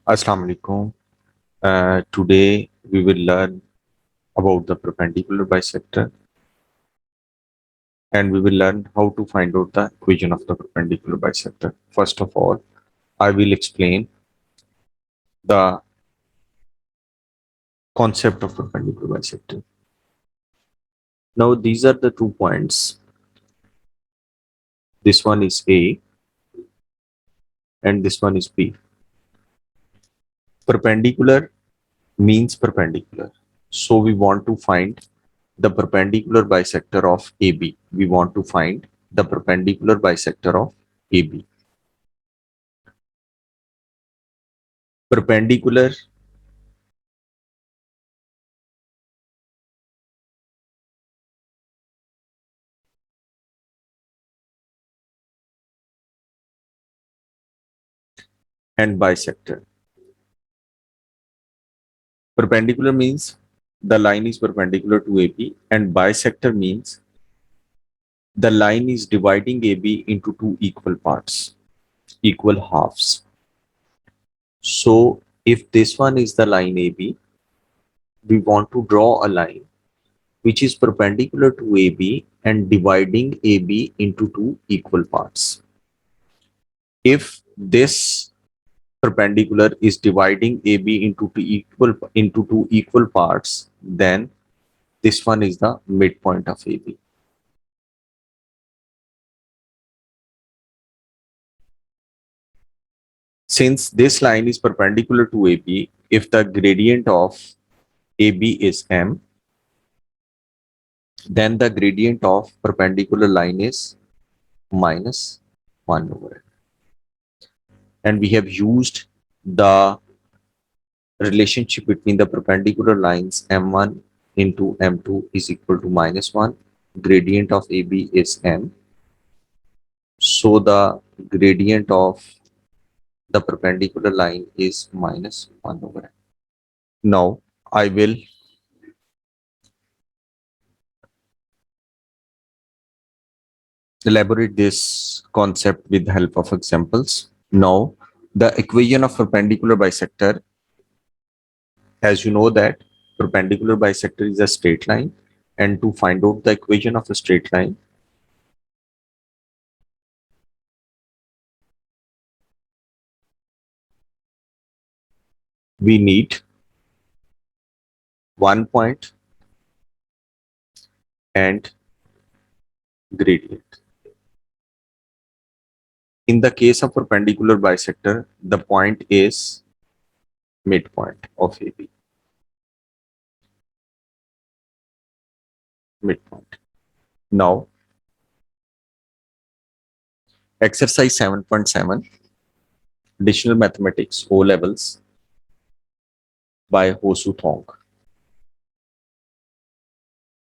Assalamu alaikum. Today we will learn about the perpendicular bisector and we will learn how to find out the equation of the perpendicular bisector. First of all, I will explain the concept of perpendicular bisector. Now these are the 2 points. This one is A and this one is B. Perpendicular means perpendicular. So we want to find the perpendicular bisector of AB. We want to find the perpendicular bisector of AB. Perpendicular and bisector. Perpendicular means the line is perpendicular to AB and bisector means the line is dividing AB into two equal parts, equal halves. So if this one is the line AB, we want to draw a line which is perpendicular to AB and dividing AB into two equal parts. If this perpendicular is dividing AB into two equal parts, then this one is the midpoint of AB. Since this line is perpendicular to AB, if the gradient of AB is m, then the gradient of perpendicular line is minus 1 over m. And we have used the relationship between the perpendicular lines m1 into m2 is equal to minus 1. Gradient of AB is m. So the gradient of the perpendicular line is minus 1 over m. Now I will elaborate this concept with the help of examples. Now, the equation of perpendicular bisector, as you know that perpendicular bisector is a straight line, and to find out the equation of a straight line, we need one point and gradient. In the case of perpendicular bisector, the point is midpoint of AB. Midpoint. Now, exercise 7.7, additional mathematics O levels by Ho Soo Thong.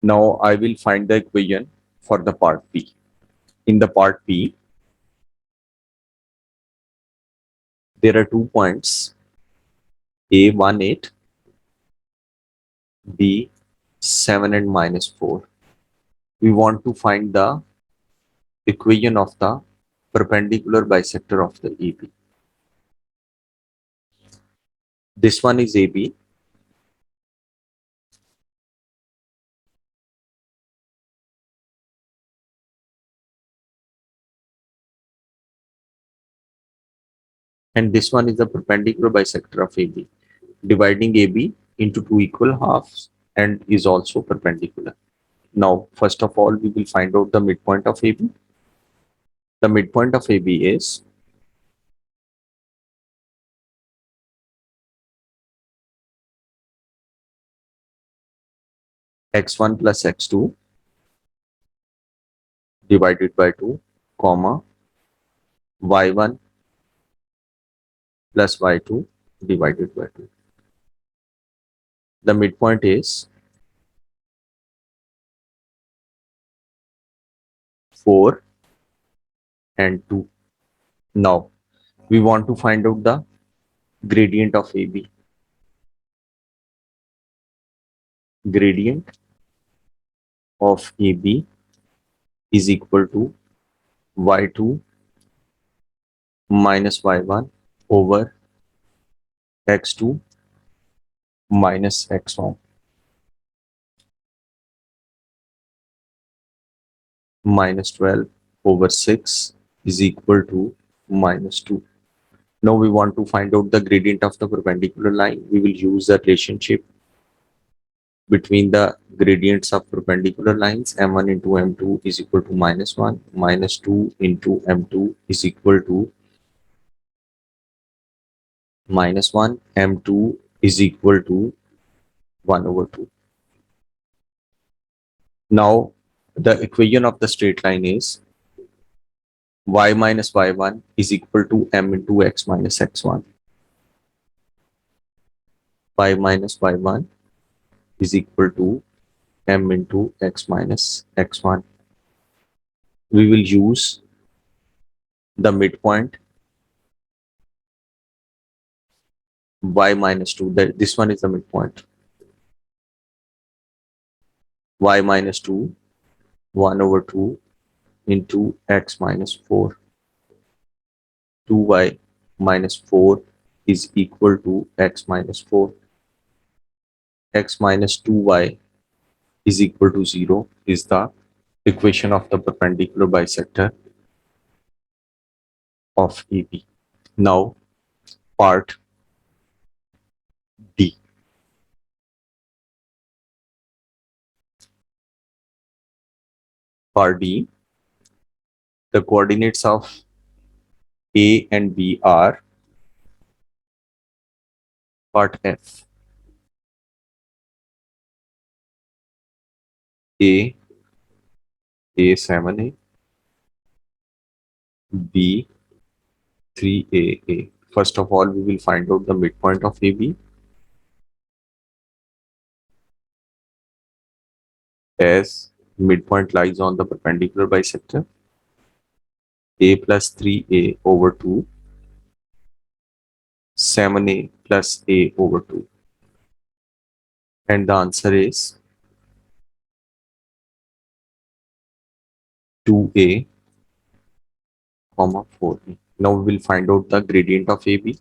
Now I will find the equation for the part B. In the part B, there are 2 points, A 1 8, B 7 and minus 4. We want to find the equation of the perpendicular bisector of the AB. This one is AB. And this one is the perpendicular bisector of AB, dividing AB into two equal halves and is also perpendicular. Now, first of all, we will find out the midpoint of AB. The midpoint of AB is x1 plus x2 divided by 2, comma, y1 plus y2 divided by 2. The midpoint is 4 and 2. Now, we want to find out the gradient of AB. Gradient of AB is equal to y2 minus y1 over x2 minus x1 minus 12 over 6 is equal to minus 2. Now we want to find out the gradient of the perpendicular line. We will use the relationship between the gradients of perpendicular lines. M1 into M2 is equal to minus 1, minus 2 into M2 is equal to minus 1, M2 is equal to 1 over 2. Now the equation of the straight line is y minus y1 is equal to m into x minus x1. Y minus y1 is equal to m into x minus x1. We will use the midpoint y minus 2. This one is the midpoint. Y minus 2, 1 over 2 into x minus 4. 2y minus 4 is equal to x minus 4. X minus 2y is equal to 0 is the equation of the perpendicular bisector of AB. Now, part D. Part D, the coordinates of A and B are part F. A, A7A, B, 3AA. First of all, we will find out the midpoint of AB as midpoint lies on the perpendicular bisector. A plus 3A over 2, 7A plus A over 2. And the answer is 2A, 4A. Now we will find out the gradient of AB.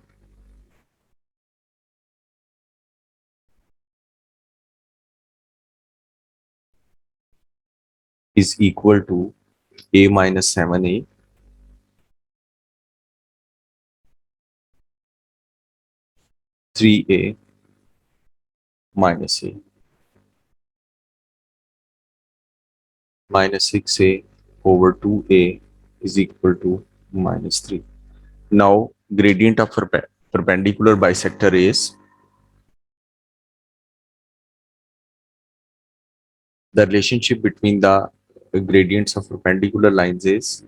Is equal to A minus 7A three A minus A minus 6A over 2A is equal to minus 3. Now gradient of perpendicular bisector is the relationship between the gradients of perpendicular lines is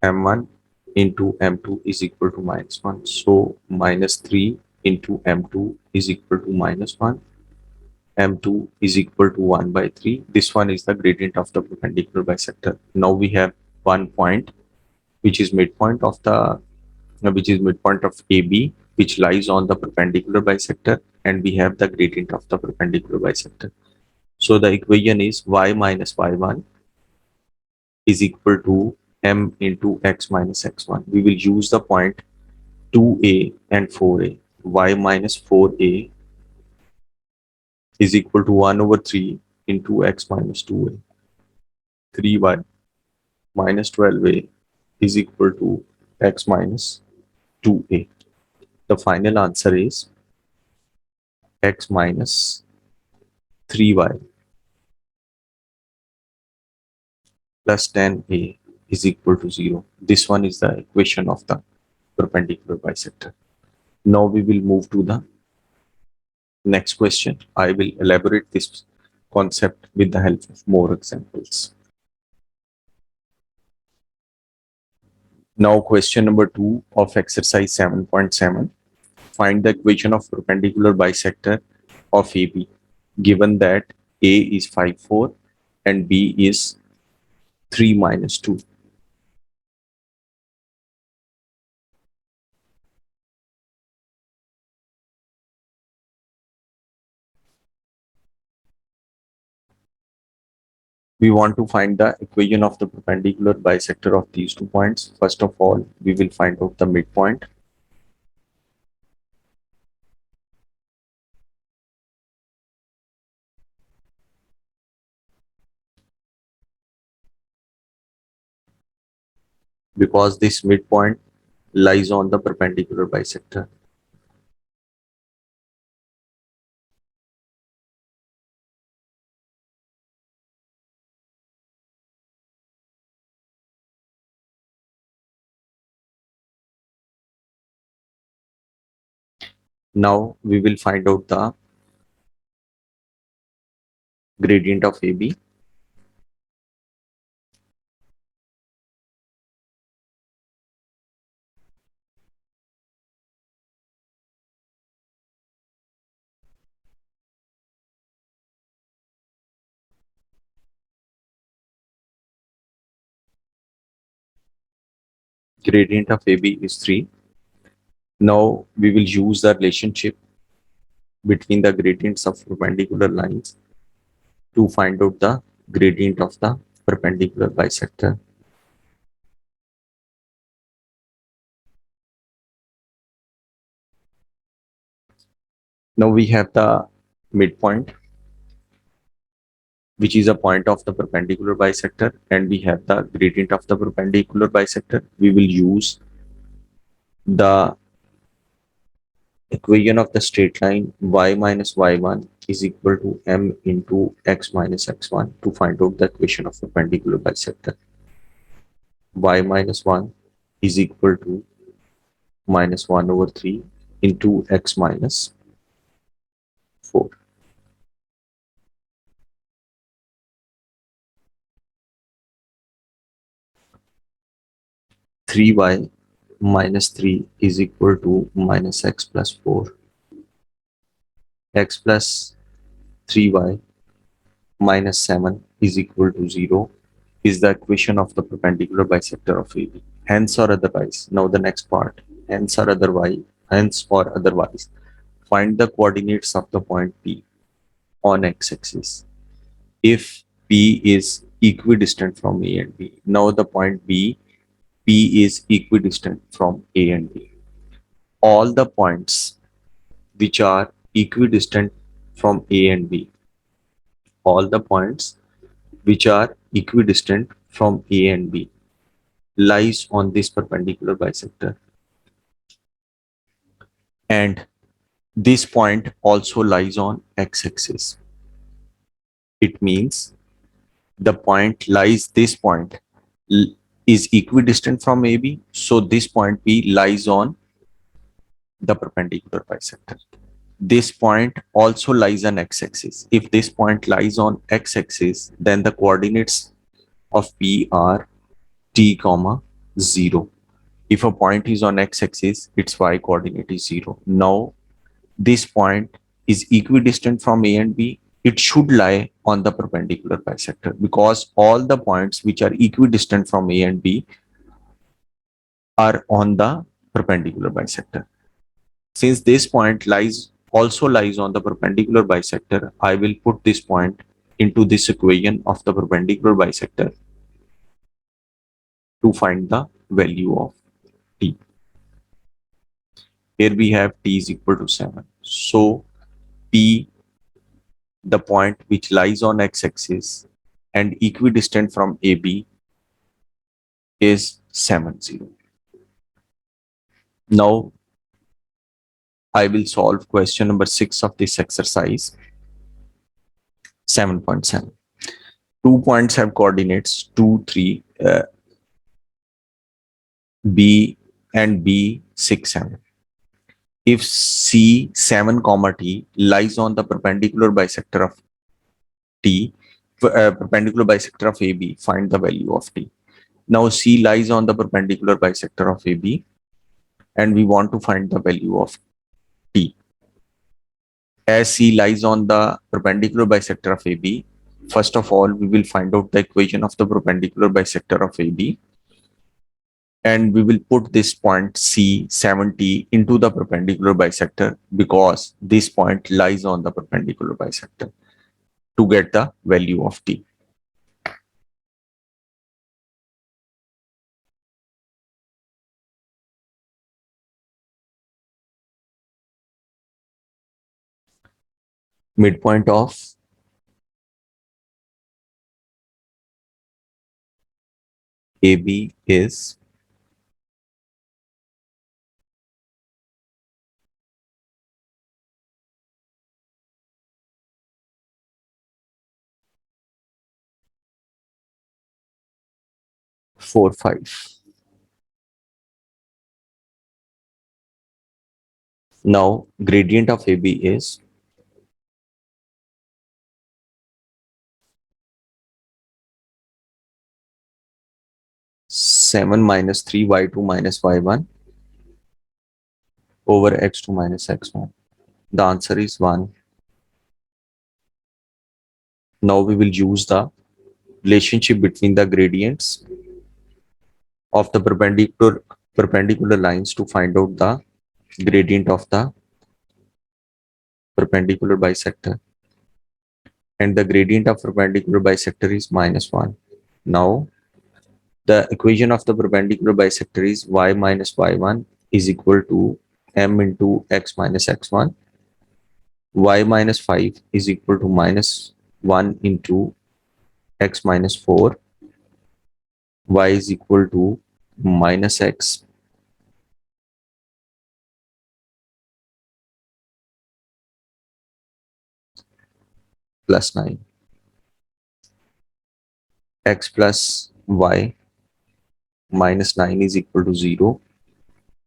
M1 into M2 is equal to minus 1. So minus 3 into M2 is equal to minus 1. M2 is equal to 1 by 3. This one is the gradient of the perpendicular bisector. Now we have one point which is midpoint of AB, which lies on the perpendicular bisector, and we have the gradient of the perpendicular bisector. So the equation is y minus y1 is equal to m into x minus x1. We will use the point 2a and 4a. Y minus 4a is equal to 1 over 3 into x minus 2a. 3y minus 12a is equal to x minus 2a. The final answer is x minus 3y plus 10a is equal to 0. This one is the equation of the perpendicular bisector. Now we will move to the next question. I will elaborate this concept with the help of more examples. Now question number 2 of exercise 7.7. Find the equation of perpendicular bisector of AB given that A is 5, 4 and B is 3 minus 2. We want to find the equation of the perpendicular bisector of these 2 points. First of all, we will find out the midpoint. because this midpoint lies on the perpendicular bisector. Now we will find out the gradient of AB. Gradient of AB is 3. Now we will use the relationship between the gradients of perpendicular lines to find out the gradient of the perpendicular bisector. Now we have the midpoint, which is a point of the perpendicular bisector, and we have the gradient of the perpendicular bisector. We will use the equation of the straight line y minus y1 is equal to m into x minus x1 to find out the equation of perpendicular bisector. Y minus 1 is equal to minus 1 over 3 into x minus 4. 3y minus 3 is equal to minus x plus 4. X plus 3y minus 7 is equal to 0 is the equation of the perpendicular bisector of AB. Hence or otherwise, now the next part, hence or otherwise, find the coordinates of the point P on x-axis. If P is equidistant from A and B, now the point B, P is equidistant from A and B. All the points which are equidistant from A and B, all the points which are equidistant from A and B lies on this perpendicular bisector, and this point also lies on x-axis. It means the point lies, this point is equidistant from AB, so this point P lies on the perpendicular bisector. This point also lies on x-axis. If this point lies on x-axis, then the coordinates of P are t comma 0. If a point is on x-axis, its y coordinate is 0. Now this point is equidistant from A and B. It should lie on the perpendicular bisector because all the points which are equidistant from A and B are on the perpendicular bisector. Since this point also lies on the perpendicular bisector, I will put this point into this equation of the perpendicular bisector to find the value of t. Here we have t is equal to 7. So P, the point which lies on x-axis and equidistant from AB, is 7, 0. Now I will solve question number 6 of this exercise. 7.7. 2 points have coordinates 2, 3, B and B 6, 7. If C 7 comma T lies on the perpendicular bisector of T, perpendicular bisector of AB, find the value of T. Now C lies on the perpendicular bisector of AB and we want to find the value of T. As C lies on the perpendicular bisector of AB, first of all, we will find out the equation of the perpendicular bisector of AB, and we will put this point C 7T into the perpendicular bisector because this point lies on the perpendicular bisector to get the value of T. Midpoint of AB is 4, 5. Now gradient of AB is 7 minus 3y2 minus y1 over x2 minus x1. The answer is 1. Now we will use the relationship between the gradients of the perpendicular lines to find out the gradient of the perpendicular bisector. And the gradient of perpendicular bisector is minus 1. Now the equation of the perpendicular bisector is y minus y1 is equal to m into x minus x1. Y minus 5 is equal to minus 1 into x minus 4. Y is equal to minus x plus 9. X plus y minus 9 is equal to 0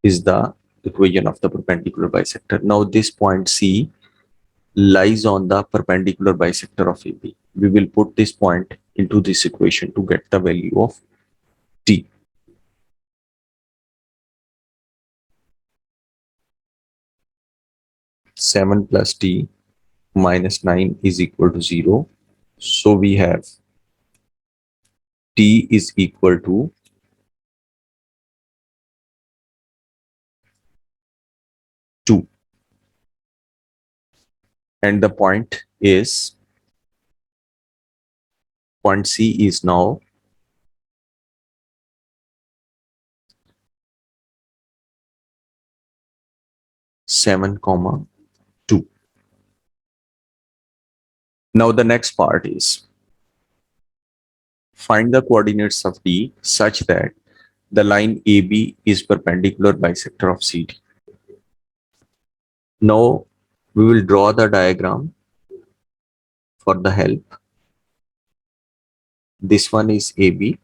is the equation of the perpendicular bisector. Now this point C lies on the perpendicular bisector of AB. We will put this point into this equation to get the value of T. Seven plus T minus 9 is equal to 0. So we have T is equal to 2. And the point C is now 7, 2. Now the next part is find the coordinates of D such that the line AB is perpendicular bisector of CD. Now we will draw the diagram for the help. This one is AB.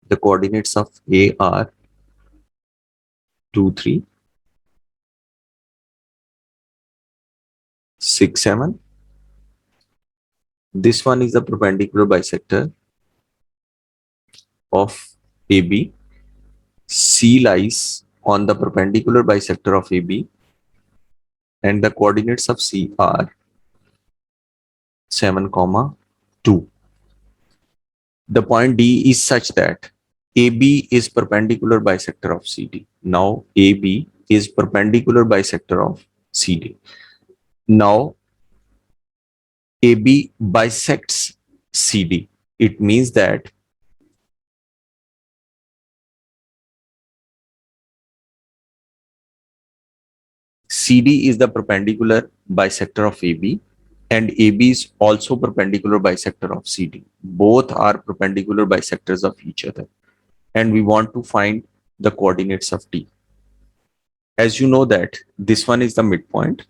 The coordinates of A are 2, 3, 6, 7. This one is the perpendicular bisector of AB. C lies on the perpendicular bisector of AB and the coordinates of C are 7, 2. The point D is such that AB is perpendicular bisector of CD. Now AB is perpendicular bisector of CD. Now AB bisects CD. It means that CD is the perpendicular bisector of AB and AB is also perpendicular bisector of CD. Both are perpendicular bisectors of each other. And we want to find the coordinates of D. As you know that this one is the midpoint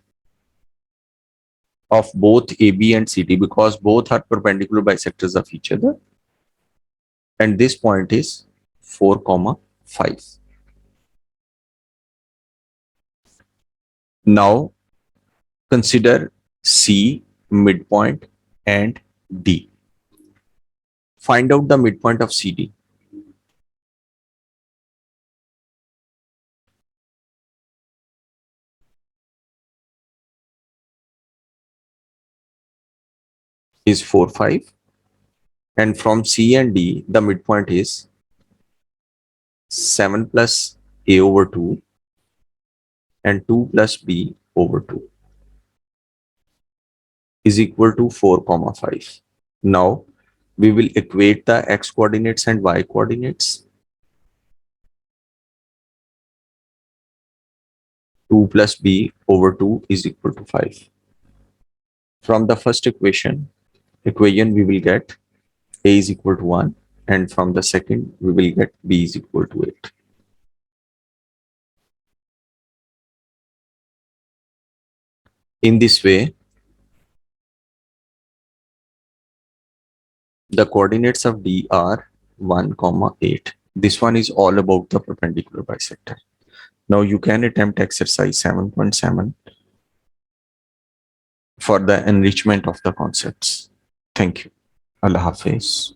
of both AB and CD because both are perpendicular bisectors of each other. And this point is 4, 5. Now consider C, midpoint, and D. Find out the midpoint of CD. Is 4, 5. And from C and D, the midpoint is 7 plus A over 2 and 2 plus B over 2 is equal to 4, 5. Now we will equate the x coordinates and y coordinates. 2 plus B over 2 is equal to 5. From the first equation we will get A is equal to 1 and from the second we will get B is equal to 8. In this way, the coordinates of D are 1 comma 8. This one is all about the perpendicular bisector. Now you can attempt exercise 7.7 for the enrichment of the concepts. Thank you. Allah Hafiz.